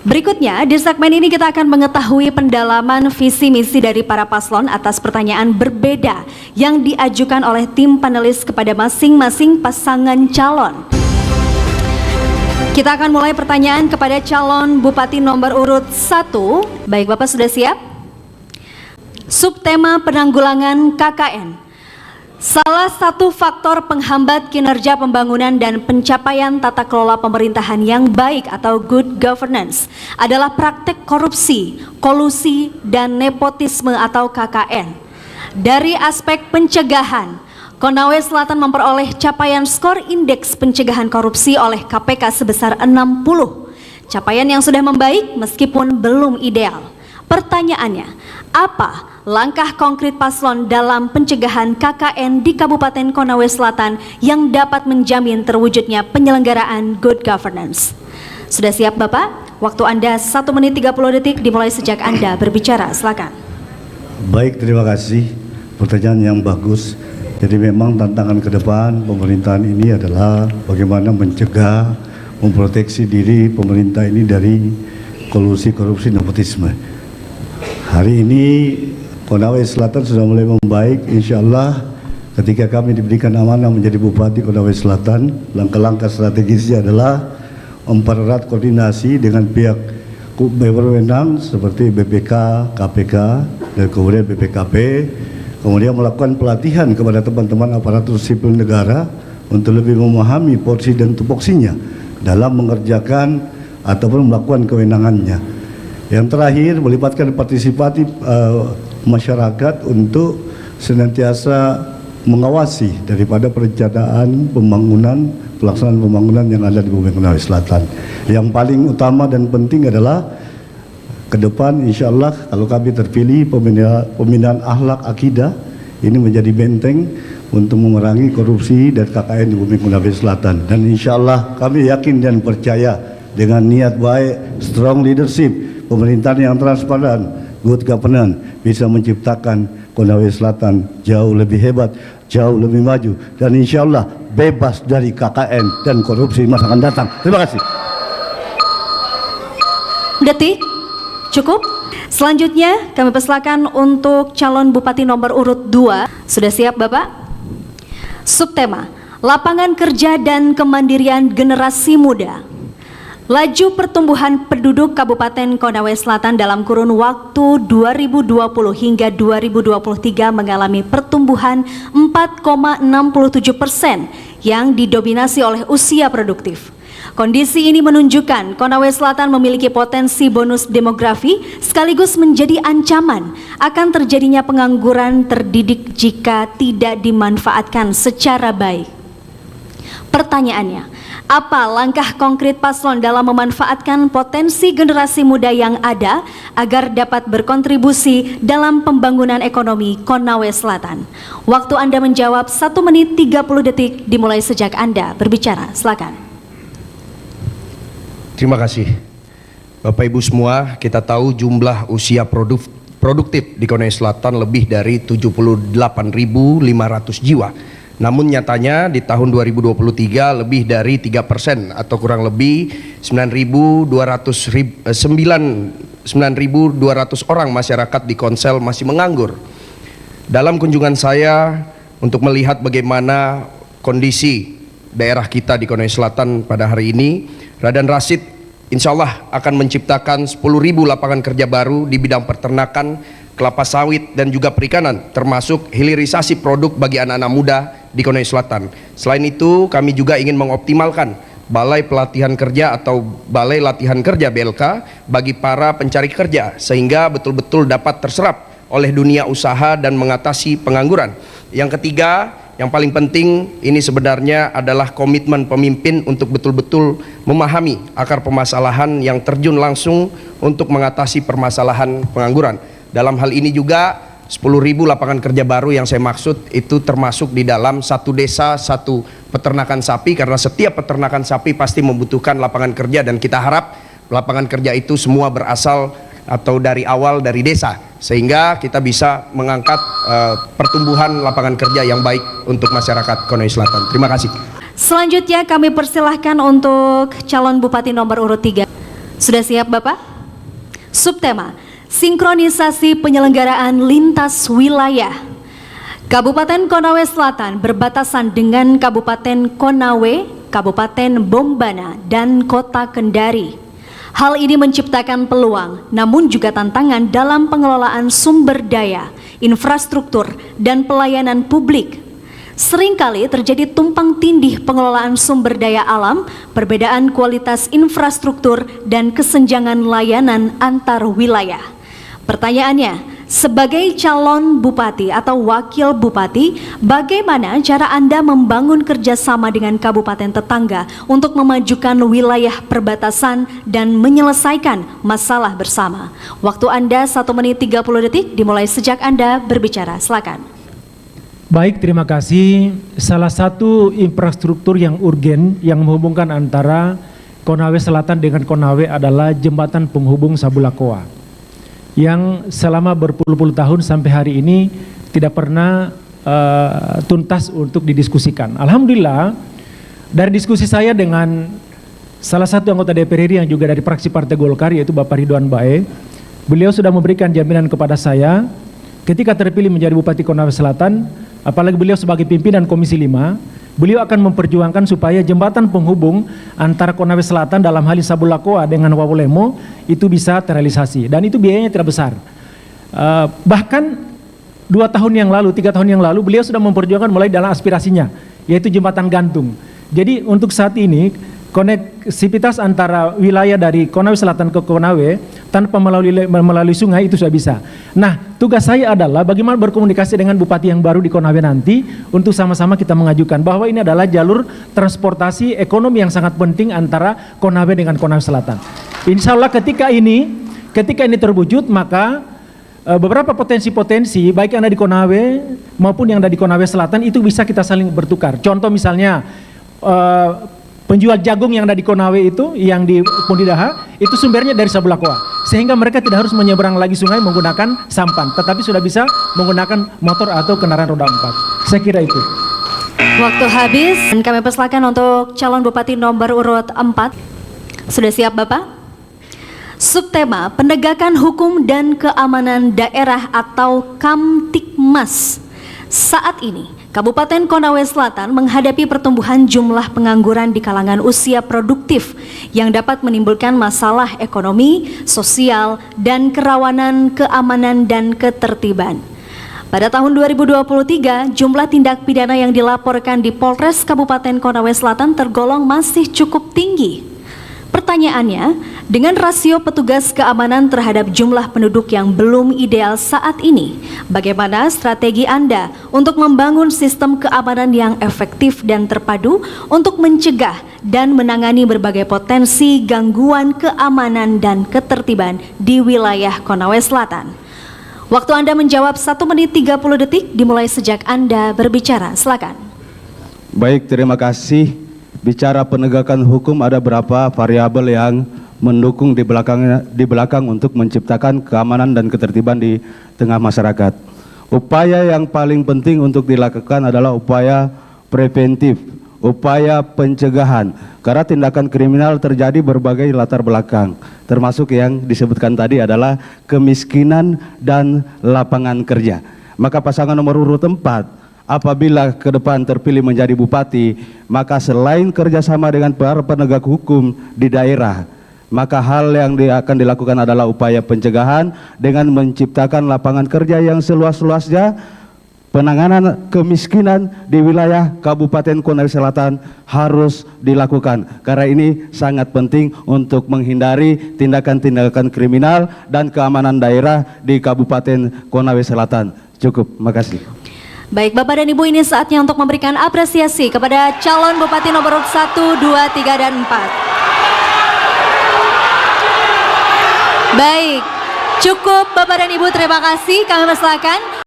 Berikutnya, di segmen ini kita akan mengetahui pendalaman visi misi dari para paslon atas pertanyaan berbeda yang diajukan oleh tim panelis kepada masing-masing pasangan calon. Kita akan mulai pertanyaan kepada calon Bupati nomor urut 1. Baik, Bapak sudah siap? Subtema penanggulangan KKN. Salah satu faktor penghambat kinerja pembangunan dan pencapaian tata kelola pemerintahan yang baik atau good governance adalah praktek korupsi, kolusi, dan nepotisme atau KKN. Dari aspek pencegahan, Konawe Selatan memperoleh capaian skor indeks pencegahan korupsi oleh KPK sebesar 60. Capaian yang sudah membaik meskipun belum ideal. Pertanyaannya, apa langkah konkret paslon dalam pencegahan KKN di Kabupaten Konawe Selatan yang dapat menjamin terwujudnya penyelenggaraan good governance? Sudah siap Bapak? Waktu Anda 1 menit 30 detik dimulai sejak Anda berbicara, silakan. Baik, terima kasih. Pertanyaan yang bagus. Jadi memang tantangan ke depan pemerintahan ini adalah bagaimana mencegah, memproteksi diri pemerintah ini dari kolusi, korupsi, nepotisme. Hari ini Konawe Selatan sudah mulai membaik, insya Allah ketika kami diberikan amanah menjadi Bupati Konawe Selatan, langkah-langkah strategisnya adalah mempererat koordinasi dengan pihak berwenang seperti BPK, KPK, dan kemudian BPKP, kemudian melakukan pelatihan kepada teman-teman aparatur sipil negara untuk lebih memahami porsi dan tupoksinya dalam mengerjakan ataupun melakukan kewenangannya. Yang terakhir, melibatkan partisipatif masyarakat untuk senantiasa mengawasi daripada perencanaan pembangunan, pelaksanaan pembangunan yang ada di Bumi Konawe Selatan. Yang paling utama dan penting adalah ke depan insya Allah kalau kami terpilih pembinaan akhlak akidah ini menjadi benteng untuk memerangi korupsi dan KKN di Bumi Konawe Selatan. Dan insya Allah kami yakin dan percaya dengan niat baik, strong leadership, pemerintahan yang transparan, good governance bisa menciptakan Konawe Selatan jauh lebih hebat, jauh lebih maju, dan insya Allah bebas dari KKN dan korupsi masa akan datang. Terima kasih. Detik, cukup. Selanjutnya kami persilakan untuk calon Bupati nomor urut 2. Sudah siap Bapak? Subtema, lapangan kerja dan kemandirian generasi muda. Laju pertumbuhan penduduk Kabupaten Konawe Selatan dalam kurun waktu 2020 hingga 2023 mengalami pertumbuhan 4,67% yang didominasi oleh usia produktif. Kondisi ini menunjukkan Konawe Selatan memiliki potensi bonus demografi sekaligus menjadi ancaman akan terjadinya pengangguran terdidik jika tidak dimanfaatkan secara baik. Pertanyaannya, apa langkah konkret paslon dalam memanfaatkan potensi generasi muda yang ada agar dapat berkontribusi dalam pembangunan ekonomi Konawe Selatan? Waktu Anda menjawab 1 menit 30 detik dimulai sejak Anda berbicara. Silakan. Terima kasih. Bapak Ibu semua, kita tahu jumlah usia produktif di Konawe Selatan lebih dari 78.500 jiwa. Namun nyatanya di tahun 2023 lebih dari 3% atau kurang lebih 9.200 orang masyarakat di Konsel masih menganggur. Dalam kunjungan saya untuk melihat bagaimana kondisi daerah kita di Konawe Selatan pada hari ini, Radan Rasid insya Allah akan menciptakan 10.000 lapangan kerja baru di bidang peternakan, kelapa sawit, dan juga perikanan, termasuk hilirisasi produk bagi anak-anak muda di Konawe Selatan. Selain itu, kami juga ingin mengoptimalkan Balai Pelatihan Kerja atau Balai Latihan Kerja BLK bagi para pencari kerja, sehingga betul-betul dapat terserap oleh dunia usaha dan mengatasi pengangguran. Yang ketiga, yang paling penting ini sebenarnya adalah komitmen pemimpin untuk betul-betul memahami akar permasalahan yang terjun langsung untuk mengatasi permasalahan pengangguran. Dalam hal ini juga 10.000 lapangan kerja baru yang saya maksud itu termasuk di dalam satu desa satu peternakan sapi, karena setiap peternakan sapi pasti membutuhkan lapangan kerja, dan kita harap lapangan kerja itu semua berasal atau dari awal dari desa, sehingga kita bisa mengangkat pertumbuhan lapangan kerja yang baik untuk masyarakat Konawe Selatan. Terima kasih. Selanjutnya kami persilahkan untuk calon Bupati nomor urut 3. Sudah siap Bapak? Subtema, sinkronisasi penyelenggaraan lintas wilayah. Kabupaten Konawe Selatan berbatasan dengan Kabupaten Konawe, Kabupaten Bombana, dan Kota Kendari. Hal ini menciptakan peluang, namun juga tantangan dalam pengelolaan sumber daya, infrastruktur, dan pelayanan publik. Seringkali terjadi tumpang tindih pengelolaan sumber daya alam, perbedaan kualitas infrastruktur, dan kesenjangan layanan antar wilayah. Pertanyaannya, sebagai calon bupati atau wakil bupati, bagaimana cara Anda membangun kerjasama dengan kabupaten tetangga untuk memajukan wilayah perbatasan dan menyelesaikan masalah bersama? Waktu Anda 1 menit 30 detik dimulai sejak Anda berbicara. Silakan. Baik, terima kasih. Salah satu infrastruktur yang urgen yang menghubungkan antara Konawe Selatan dengan Konawe adalah jembatan penghubung Sabulakoa, yang selama berpuluh-puluh tahun sampai hari ini tidak pernah tuntas untuk didiskusikan. Alhamdulillah, dari diskusi saya dengan salah satu anggota DPR RI yang juga dari fraksi Partai Golkar, yaitu Bapak Ridwan Bae, beliau sudah memberikan jaminan kepada saya ketika terpilih menjadi Bupati Konawe Selatan, apalagi beliau sebagai pimpinan Komisi 5, beliau akan memperjuangkan supaya jembatan penghubung antara Konawe Selatan dalam hal Sabulakoa dengan Wawulemo itu bisa terrealisasi, dan itu biayanya tidak besar. Bahkan 2 tahun yang lalu, 3 tahun yang lalu beliau sudah memperjuangkan mulai dalam aspirasinya, yaitu jembatan gantung. Jadi untuk saat ini koneksivitas antara wilayah dari Konawe Selatan ke Konawe tanpa melalui sungai itu sudah bisa. Nah, tugas saya adalah bagaimana berkomunikasi dengan bupati yang baru di Konawe nanti untuk sama-sama kita mengajukan bahwa ini adalah jalur transportasi ekonomi yang sangat penting antara Konawe dengan Konawe Selatan. Insya Allah ketika ini terwujud, maka beberapa potensi-potensi baik yang ada di Konawe maupun yang ada di Konawe Selatan itu bisa kita saling bertukar. Contoh misalnya penjual jagung yang ada di Konawe itu, yang di Pundidaha, itu sumbernya dari Sabulakoa, sehingga mereka tidak harus menyeberang lagi sungai menggunakan sampan, tetapi sudah bisa menggunakan motor atau kendaraan roda 4. Saya kira itu. Waktu habis, dan kami persilakan untuk calon bupati nomor urut 4. Sudah siap Bapak? Subtema, penegakan hukum dan keamanan daerah atau Kamtikmas. Saat ini Kabupaten Konawe Selatan menghadapi pertumbuhan jumlah pengangguran di kalangan usia produktif yang dapat menimbulkan masalah ekonomi, sosial, dan kerawanan keamanan dan ketertiban. Pada tahun 2023, jumlah tindak pidana yang dilaporkan di Polres Kabupaten Konawe Selatan tergolong masih cukup tinggi. Pertanyaannya, dengan rasio petugas keamanan terhadap jumlah penduduk yang belum ideal saat ini, bagaimana strategi Anda untuk membangun sistem keamanan yang efektif dan terpadu untuk mencegah dan menangani berbagai potensi gangguan keamanan dan ketertiban di wilayah Konawe Selatan? Waktu Anda menjawab 1 menit 30 detik dimulai sejak Anda berbicara. Silakan. Baik, terima kasih. Bicara penegakan hukum, ada beberapa variabel yang mendukung di belakang untuk menciptakan keamanan dan ketertiban di tengah masyarakat. Upaya yang paling penting untuk dilakukan adalah upaya preventif, upaya pencegahan, karena tindakan kriminal terjadi berbagai latar belakang, termasuk yang disebutkan tadi adalah kemiskinan dan lapangan kerja. Maka pasangan nomor urut 4 apabila ke depan terpilih menjadi bupati, maka selain kerjasama dengan para penegak hukum di daerah, maka hal yang akan dilakukan adalah upaya pencegahan dengan menciptakan lapangan kerja yang seluas-luasnya. Penanganan kemiskinan di wilayah Kabupaten Konawe Selatan harus dilakukan, karena ini sangat penting untuk menghindari tindakan-tindakan kriminal dan keamanan daerah di Kabupaten Konawe Selatan. Cukup, makasih. Baik Bapak dan Ibu, ini saatnya untuk memberikan apresiasi kepada calon Bupati nomor 1, 2, 3, dan 4. Baik, cukup Bapak dan Ibu, terima kasih. Kami persilakan